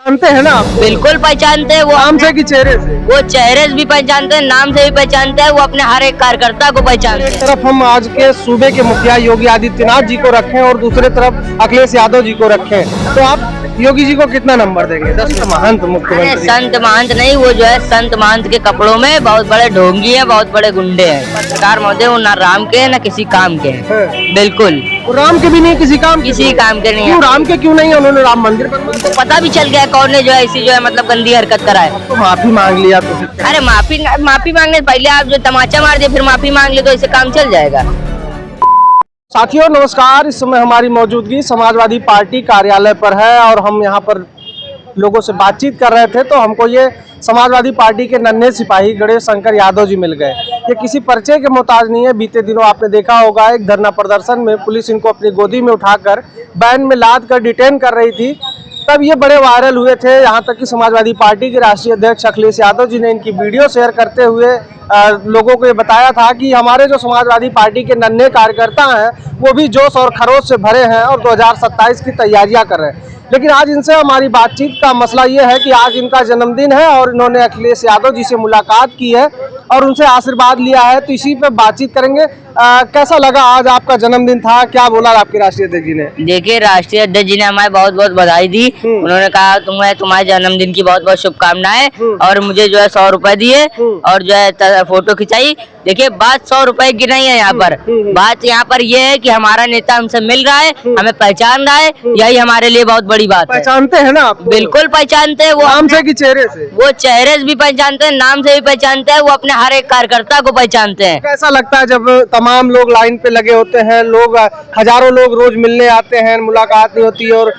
जानते हैं ना आप? बिल्कुल पहचानते हैं। वो नाम से कि चेहरे से? वो चेहरे से भी पहचानते हैं, नाम से भी पहचानते हैं, वो अपने हर एक कार्यकर्ता को पहचानते एक हैं। तरफ हम आज के सूबे के मुखिया योगी आदित्यनाथ जी को रखें और दूसरे तरफ अखिलेश यादव जी को रखें, तो आप योगी जी को कितना नंबर देंगे? 10 महंत अरे मुख्यमंत्री। संत महंत नहीं, वो जो है संत महंत के कपड़ों में बहुत बड़े ढोंगी हैं, बहुत बड़े गुंडे हैं। पत्रकार महोदय वो ना राम के हैं ना किसी काम के हैं। हैं। बिल्कुल राम के भी नहीं, किसी काम के किसी भी? काम के नहीं क्यों है। राम के क्यों नहीं है? उन्होंने राम मंदिर बनवाया तो पता भी चल गया कौन ने जो है इसी जो है मतलब गंदी हरकत करा है। तो माफी मांग लिया तो फिर क्या? अरे माफी मांगने से पहले आप जो तमाचा मार दिए फिर माफी मांग ले तो इससे काम चल जाएगा। साथियों नमस्कार, इस समय हमारी मौजूदगी समाजवादी पार्टी कार्यालय पर है और हम यहाँ पर लोगों से बातचीत कर रहे थे तो हमको ये समाजवादी पार्टी के नन्हे सिपाही गणेश शंकर यादव जी मिल गए। ये किसी पर्चे के मोहताज नहीं है। बीते दिनों आपने देखा होगा एक धरना प्रदर्शन में पुलिस इनको अपनी गोदी में उठाकर बैन में लाद कर डिटेन कर रही थी, तब ये बड़े वायरल हुए थे। यहाँ तक कि समाजवादी पार्टी के राष्ट्रीय अध्यक्ष अखिलेश यादव जी ने इनकी वीडियो शेयर करते हुए लोगों को ये बताया था कि हमारे जो समाजवादी पार्टी के नन्हे कार्यकर्ता हैं वो भी जोश और खरोश से भरे हैं और 2027 की तैयारियां कर रहे हैं। लेकिन आज इनसे हमारी बातचीत का मसला ये है कि आज इनका जन्मदिन है और इन्होंने अखिलेश यादव जी से मुलाकात की है और उनसे आशीर्वाद लिया है, तो इसी पे बातचीत करेंगे। कैसा लगा आज आपका जन्मदिन था? क्या बोला आपके राष्ट्रीय अध्यक्ष जी ने? देखिए राष्ट्रीय अध्यक्ष जी ने हमारे बहुत बहुत बधाई दी। उन्होंने कहा तुम्हें तुम्हारे जन्मदिन की बहुत बहुत शुभकामनाएं और मुझे जो है 100 रुपए दिए और जो है फोटो खिंचाई। देखिए बात 100 रुपए की नहीं है यहाँ पर, बात यहाँ पर ये है कि हमारा नेता हमसे मिल रहा है, हमें पहचान रहा है, यही हमारे लिए बहुत बड़ी बात है। पहचानते हैं ना आप? बिल्कुल पहचानते हैं। वो नाम से कि चेहरे से? वो चेहरे से भी पहचानते हैं, नाम से भी पहचानते हैं, वो अपने हर एक कार्यकर्ता को पहचानते हैं। कैसा लगता है जब तमाम लोग लाइन पे लगे होते हैं, लोग हजारों लोग रोज मिलने आते हैं, मुलाकात नहीं होती और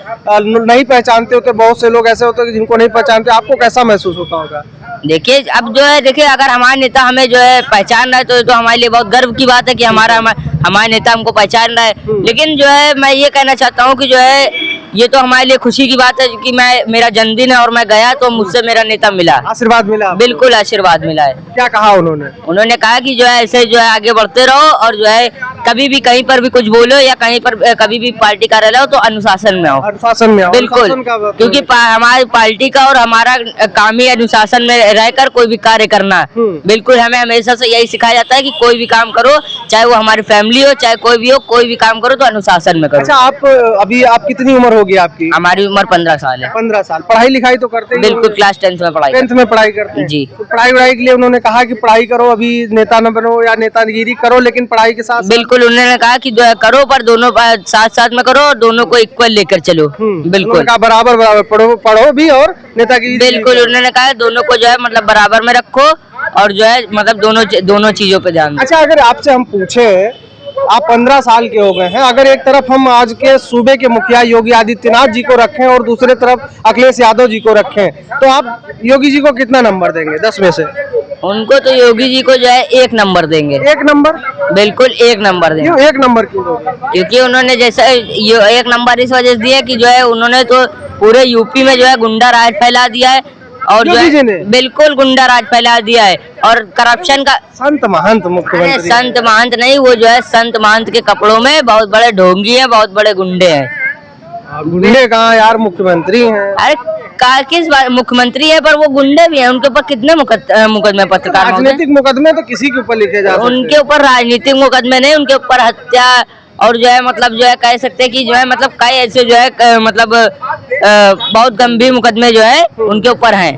नहीं पहचानते होते, बहुत से लोग ऐसे होते हैं जिनको नहीं पहचानते, आपको कैसा महसूस होता होगा? देखिए अब जो है देखिए अगर हमारा नेता हमें जो है पहचान रहा है तो हमारे लिए बहुत गर्व की बात है कि हमारा नेता हमको पहचान रहा है। लेकिन जो है मैं ये कहना चाहता हूँ कि जो है ये तो हमारे लिए खुशी की बात है कि मेरा जन्मदिन है और मैं गया तो मुझसे मेरा नेता मिला, आशीर्वाद मिला? बिल्कुल आशीर्वाद मिला है। क्या कहा उन्होंने? उन्होंने कहा कि जो है ऐसे जो है आगे बढ़ते रहो और जो है कभी भी कहीं पर भी कुछ बोलो या कहीं पर कभी भी पार्टी कार्यालय हो तो अनुशासन में आओ। अनुशासन में आओ? बिल्कुल, अनुशासन का क्योंकि हमारी पार्टी का और हमारा काम ही अनुशासन में रहकर कोई भी कार्य करना है। बिल्कुल हमें हमेशा से यही सिखाया जाता है कि कोई भी काम करो, चाहे वो हमारी फैमिली हो चाहे कोई भी हो, कोई भी काम करो तो अनुशासन में करो। अच्छा आप अभी आप कितनी उम्र होगी आपकी? हमारी उम्र 15 साल है। 15 साल। पढ़ाई लिखाई तो करते ही? बिल्कुल क्लास 10th में पढ़ाई 10th में पढ़ाई करते हैं जी। तो पढ़ाई वढ़ाई के लिए उन्होंने कहा कि पढ़ाई करो, अभी नेता न बनो या नेतागिरी करो, लेकिन पढ़ाई के साथ बिल्कुल उन्होंने कहा कि जो है करो पर दोनों साथ साथ में करो और दोनों को इक्वल लेकर चलो। बिल्कुल बराबर बराबर पढ़ो भी और नेतागिरी। बिल्कुल उन्होंने कहा दोनों को जो है मतलब बराबर में रखो और जो है मतलब दोनों चीजों पे ध्यान दो। अच्छा अगर आपसे हम पूछे, आप 15 साल के हो गए हैं, अगर एक तरफ हम आज के सूबे के मुखिया योगी आदित्यनाथ जी को रखें और दूसरे तरफ अखिलेश यादव जी को रखें, तो आप योगी जी को कितना नंबर देंगे 10 में से? उनको तो योगी जी को जो है 1 नंबर देंगे। 1 नंबर? बिल्कुल 1 नंबर देंगे। क्यों 1 नंबर क्यों दोगे? क्योंकि उन्होंने जैसे 1 नंबर इस वजह से दिया कि जो है उन्होंने तो पूरे यूपी में जो है गुंडा राज फैला दिया है और जो है बिल्कुल गुंडा राज फैला दिया है और करप्शन का। संत महंत मुख्यमंत्री? संत महंत नहीं, वो जो है संत महंत के कपड़ों में बहुत बड़े ढोंगी हैं, बहुत बड़े गुंडे हैं। गुंडे कहाँ यार, मुख्यमंत्री हैं। अरे किस बात मुख्यमंत्री है पर वो गुंडे भी हैं, उनके ऊपर कितने मुकदमे पत्रकार राजनीतिक मुकदमे तो किसी के ऊपर लिखे जा सकते हैं। उनके ऊपर राजनीतिक मुकदमे नहीं, उनके ऊपर हत्या और जो है मतलब जो है कह सकते हैं कि जो है मतलब कई ऐसे जो है मतलब बहुत गंभीर मुकदमे जो है उनके ऊपर हैं।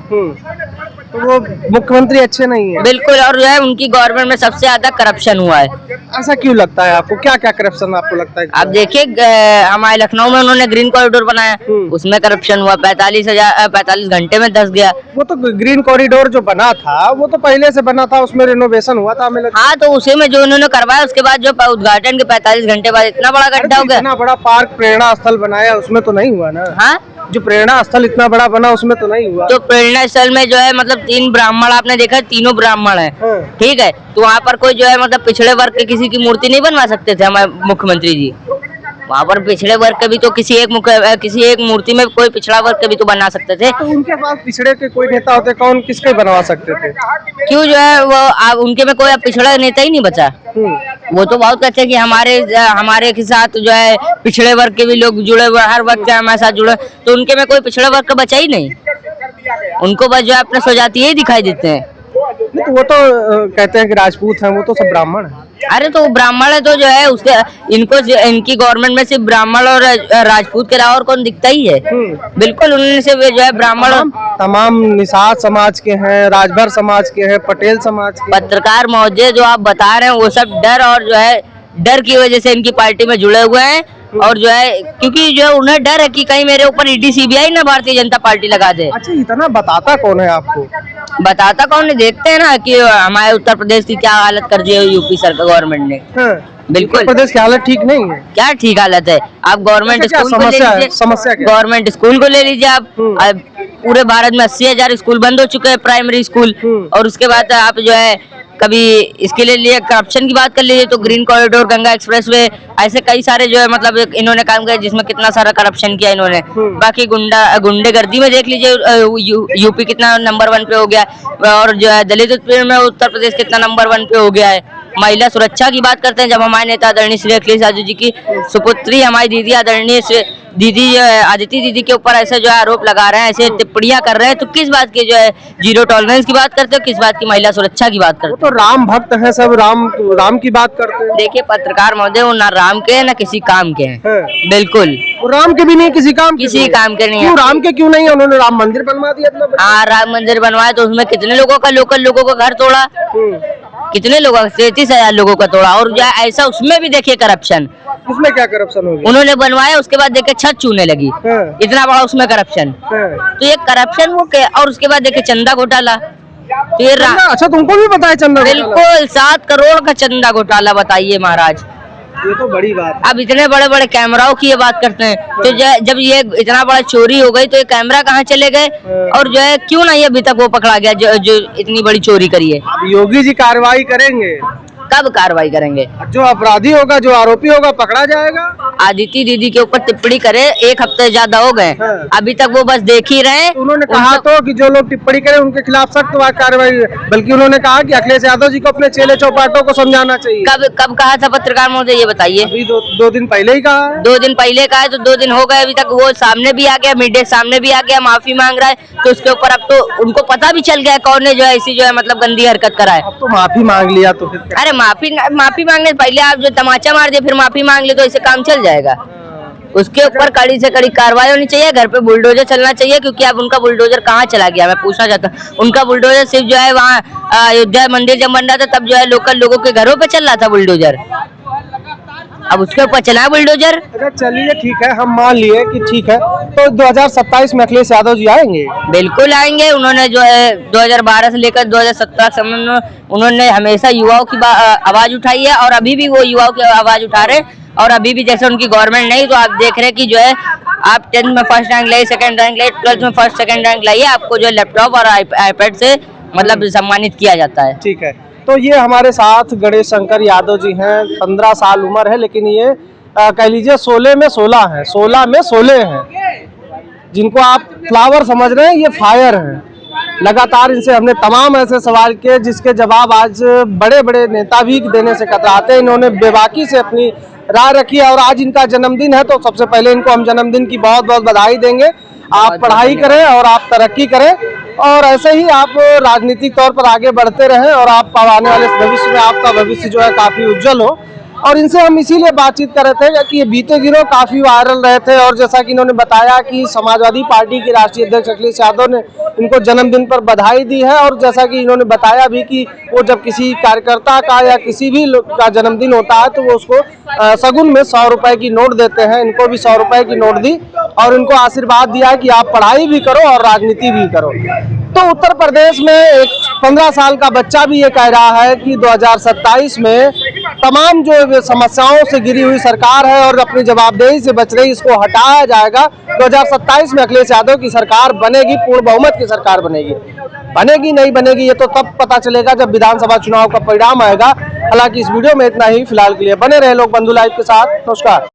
तो वो मुख्यमंत्री अच्छे नहीं है? बिल्कुल, और जो है उनकी गवर्नमेंट में सबसे ज्यादा करप्शन हुआ है। ऐसा क्यों लगता है आपको? क्या क्या करप्शन आपको लगता है? आप देखिए हमारे लखनऊ में उन्होंने ग्रीन कॉरिडोर बनाया, उसमें करप्शन हुआ। 45 घंटे में धस गया। वो तो ग्रीन कॉरिडोर जो बना था वो तो पहले से बना था, उसमें रिनोवेशन हुआ था हमें लगता है। हाँ तो उसी में जो उन्होंने करवाया उसके बाद जो उद्घाटन के 45 घंटे बाद इतना बड़ा गड्ढा हो गया। इतना बड़ा पार्क प्रेरणा स्थल बनाया उसमें तो नहीं हुआ ना? हाँ जो प्रेरणा स्थल इतना बड़ा बना उसमें तो नहीं हुआ। तो प्रेरणा स्थल में जो है मतलब 3 ब्राह्मण आपने देखा, तीनों ब्राह्मण हैं, ठीक है, तो वहाँ पर कोई जो है मतलब पिछड़े वर्ग के किसी की मूर्ति नहीं बनवा सकते थे हमारे मुख्यमंत्री जी? वहाँ पर पिछड़े वर्ग के भी तो किसी एक मूर्ति में कोई पिछड़ा वर्ग के भी तो बना सकते थे। तो उनके पास पिछड़े के कोई नेता होते, कौन किसके बनवा सकते थे? क्यों जो है वो अब उनके में कोई अब पिछड़ा नेता ही नहीं बचा। वो तो बहुत कहते हैं कि हमारे के साथ जो है पिछड़े वर्ग के भी लोग जुड़े हुए, हर वर्ग के हमारे साथ जुड़े, तो उनके में कोई पिछड़े वर्ग का बचा ही नहीं। उनको बस जो है अपने स्वजाति ही दिखाई देते हैं। तो वो तो कहते हैं कि राजपूत हैं, वो तो सब ब्राह्मण है। अरे तो ब्राह्मण है तो जो है उसके इनकी गवर्नमेंट में सिर्फ ब्राह्मण और राजपूत के अलावा और कौन दिखता ही है। बिल्कुल, उन्होंने से जो है ब्राह्मण तमाम निषाद समाज के हैं, राजभर समाज के हैं, पटेल समाज के। पत्रकार महोदय जो आप बता रहे हैं वो सब डर और जो है डर की वजह से इनकी पार्टी में जुड़े हुए हैं। और जो है क्योंकि जो है उन्हें डर है कि कहीं मेरे ऊपर ईडी सीबीआई ना भारतीय जनता पार्टी लगा दे। अच्छा, इतना बताता कौन है आपको? बताता कौन है, देखते हैं ना कि हमारे उत्तर प्रदेश की क्या हालत कर दी है यूपी सरकार गवर्नमेंट ने। बिल्कुल, उत्तर प्रदेश की हालत ठीक नहीं है। क्या ठीक हालत है? आप गवर्नमेंट स्कूल को ले लीजिए, समस्या क्या? गवर्नमेंट स्कूल को ले लीजिए आप। पूरे भारत में 80,000 स्कूल बंद हो चुके हैं, प्राइमरी स्कूल। और उसके बाद आप जो है कभी इसके लिए करप्शन की बात कर लीजिए तो ग्रीन कॉरिडोर, गंगा एक्सप्रेसवे, ऐसे कई सारे जो है मतलब इन्होंने काम किया जिसमें कितना सारा करप्शन किया इन्होंने। बाकी गुंडेगर्दी में देख लीजिए यूपी कितना नंबर 1 पे हो गया, और जो है दलित उत्पीड़न में उत्तर प्रदेश कितना नंबर 1 पे हो गया है। महिला सुरक्षा की बात करते हैं, जब हमारे नेता आदरणीय श्री अखिलेश यादव जी की सुपुत्री हमारी दीदी आदरणीय दीदी आदिति दीदी के ऊपर ऐसे जो है आरोप लगा रहे हैं, ऐसे टिप्पणियां कर रहे हैं, तो किस बात की जो है जीरो टॉलरेंस की बात करते हो, किस बात की महिला सुरक्षा की बात करते हो? तो राम भक्त हैं सब, राम की बात करते हैं। देखिए पत्रकार महोदय, वो ना राम के हैं ना किसी काम के हैं। बिल्कुल, राम के भी नहीं, किसी काम के नहीं है। क्यों राम के क्यों नहीं है? उन्होंने राम मंदिर बनवा दिया। हाँ, राम मंदिर बनवाया तो उसमें कितने लोगों का, लोकल लोगों का घर तोड़ा, कितने लोगों का, 33,000 लोगों का तोड़ा। और जो ऐसा उसमें भी देखिए करप्शन। उसमें क्या करप्शन हो गया? उन्होंने बनवाया, उसके बाद देखिए छत छूने लगी, इतना बड़ा उसमें करप्शन। तो ये करप्शन वो और उसके बाद देखिए चंदा घोटाला। तो ये अच्छा, तुमको भी पता है चंदा? बिल्कुल, 7 करोड़ का चंदा घोटाला, बताइए महाराज। ये तो बड़ी बात है। अब इतने बड़े बड़े कैमराओं की ये बात करते हैं, तो जब ये इतना बड़ा चोरी हो गई तो ये कैमरा कहाँ चले गए? और जो है क्यों नहीं अभी तक वो पकड़ा गया जो इतनी बड़ी चोरी करी है? योगी जी कार्रवाई करेंगे। कब कार्रवाई करेंगे? जो अपराधी होगा, जो आरोपी होगा, पकड़ा जाएगा। आदिति दीदी के ऊपर टिप्पणी करे 1 हफ्ते ज्यादा हो गए, अभी तक वो बस देख ही रहे। उन्होंने कहा तो कि जो लोग टिप्पणी करें उनके खिलाफ सख्त कार्रवाई, बल्कि उन्होंने कहा कि अखिलेश यादव जी को अपने चेले चौपाटों को समझाना चाहिए। कब कहा था पत्रकार महोदय, ये बताइए? अभी 2 दिन पहले ही कहा है। 2 दिन पहले कहा है तो 2 दिन हो गए, अभी तक वो सामने भी आ गया, मीडिया सामने भी आ गया, माफी मांग रहा है। तो उसके ऊपर अब तो उनको पता भी चल गया कौन ने जो है ऐसी जो है मतलब गंदी हरकत करा है। अब तो माफी मांग लिया तो फिर? अरे माफी मांगने पहले आप जो तमाचा मार दिए फिर माफी मांग ले तो इससे काम चल जाएगा। उसके ऊपर कड़ी से कड़ी कार्रवाई होनी चाहिए, घर पे बुलडोजर चलना चाहिए। क्योंकि अब उनका बुलडोजर कहाँ चला गया, मैं पूछना चाहता हूँ। उनका बुलडोजर सिर्फ जो है वहाँ अयोध्या मंदिर जब बन रहा था तब जो है लोकल लोगों के घरों पे चल रहा था बुलडोजर, अब उसके ऊपर चला है बुलडोजर। अच्छा चलिए ठीक है, हम मान लिए कि ठीक है। तो 2027 में अखिलेश यादव जी आएंगे? बिल्कुल आएंगे। उन्होंने जो है 2012 से लेकर 2017 समय में उन्होंने हमेशा युवाओं की आवाज उठाई है, और अभी भी वो युवाओं की आवाज उठा रहे हैं। और अभी भी जैसे उनकी गवर्नमेंट नहीं, तो आप देख रहे हैं कि जो है आप 10th में फर्स्ट रैंक लाइए, 2nd रैंक लाइए, 12th में फर्स्ट 2nd रैंक लाइए, आपको जो लैपटॉप और आईपैड से मतलब सम्मानित किया जाता है। ठीक है, तो ये हमारे साथ गणेश शंकर यादव जी हैं। 15 साल उम्र है, लेकिन ये कह लीजिए 16 में 16 है, 16 में 16 हैं। जिनको आप फ्लावर समझ रहे हैं, ये फायर हैं। लगातार इनसे हमने तमाम ऐसे सवाल किए जिसके जवाब आज बड़े बड़े नेता भी देने से कतराते हैं। इन्होंने बेबाकी से अपनी राय रखी है, और आज इनका जन्मदिन है, तो सबसे पहले इनको हम जन्मदिन की बहुत बहुत बधाई देंगे। आप पढ़ाई करें और आप तरक्की करें, और ऐसे ही आप राजनीतिक तौर पर आगे बढ़ते रहें, और आप आने वाले भविष्य में आपका भविष्य जो है काफी उज्जवल हो। और इनसे हम इसीलिए बातचीत कर रहे थे कि ये बीते दिनों काफी वायरल रहे थे, और जैसा कि इन्होंने बताया कि समाजवादी पार्टी के राष्ट्रीय अध्यक्ष अखिलेश यादव ने इनको जन्मदिन पर बधाई दी है। और जैसा कि इन्होंने बताया भी कि वो जब किसी कार्यकर्ता का या किसी भी लोग का जन्मदिन होता है तो वो उसको सगुन में 100 रुपए की नोट देते हैं। इनको भी 100 रुपए की नोट दी और इनको आशीर्वाद दिया कि आप पढ़ाई भी करो और राजनीति भी करो। तो उत्तर प्रदेश में एक 15 साल का बच्चा भी ये कह रहा है कि 2027 में तमाम जो समस्याओं से घिरी हुई सरकार है और अपनी जवाबदेही से बच रही, इसको हटाया जाएगा। 2027 में अखिलेश यादव की सरकार बनेगी, पूर्ण बहुमत की सरकार बनेगी। बनेगी नहीं बनेगी ये तो तब पता चलेगा जब विधानसभा चुनाव का परिणाम आएगा। हालांकि इस वीडियो में इतना ही, फिलहाल के लिए बने रहे लोग बंधु लाइव के साथ। नमस्कार।